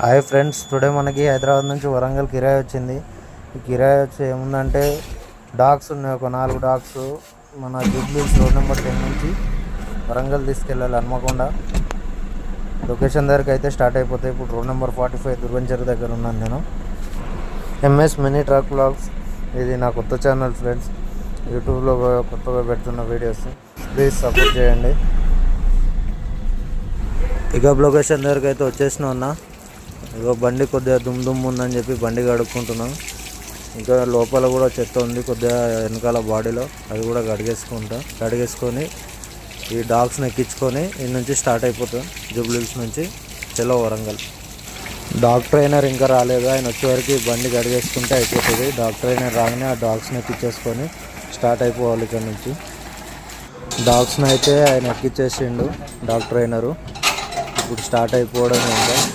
Hi friends, today మనకి హైదరాబాద్ నుంచి వరంగల్ కిరాయి వచ్చింది. ఈ కిరాయి వచ్చి ఏముందంటే డాగ్స్ ఉన్నాయి, ఒక 4 డాగ్స్ మన జూబ్లీస్ రోడ్ నెంబర్ 10 నుంచి వరంగల్ తీసుకెళ్ళాలి హన్మకొండ లొకేషన్ దగ్గరికి అయితే స్టార్ట్ అయిపోతాయి. ఇప్పుడు రోడ్ నెంబర్ 45 దుర్వంచర్ దగ్గర ఉన్నాను నేను. ఎంఎస్ మినీ ట్రక్ వ్లాగ్స్, ఇది నా కొత్త ఛానల్ ఫ్రెండ్స్. యూట్యూబ్లో కొత్తగా పెడుతున్న వీడియోస్, ప్లీజ్ సపోర్ట్ చేయండి. పికప్ లొకేషన్ దగ్గరికి అయితే వచ్చేసిన ఉన్నా. ఇగో బండి కొద్దిగా దుమ్ ఉందని చెప్పి బండి కడుక్కుంటున్నాం. ఇంకా లోపల కూడా చెత్త ఉంది కొద్దిగా వెనకాల బాడీలో, అది కూడా కడిగేసుకొని ఈ డాగ్స్ని ఎక్కించుకొని ఈ నుంచి స్టార్ట్ అయిపోతాం. జూబ్లీస్ నుంచి చలో వరంగల్. డాగ్ ట్రైనర్ ఇంకా రాలేదు, ఆయన వచ్చేవరకు బండి కడిగేసుకుంటే అయిపోతుంది. డాగ్ ట్రైనర్ రాగానే ఆ డాగ్స్ని ఎక్కించేసుకొని స్టార్ట్ అయిపోవాలి ఇక్కడ నుంచి. డాగ్స్ని అయితే ఆయన ఎక్కించేసిండు డాగ్ ట్రైనరు. ఇప్పుడు స్టార్ట్ అయిపోవడం ఇంకా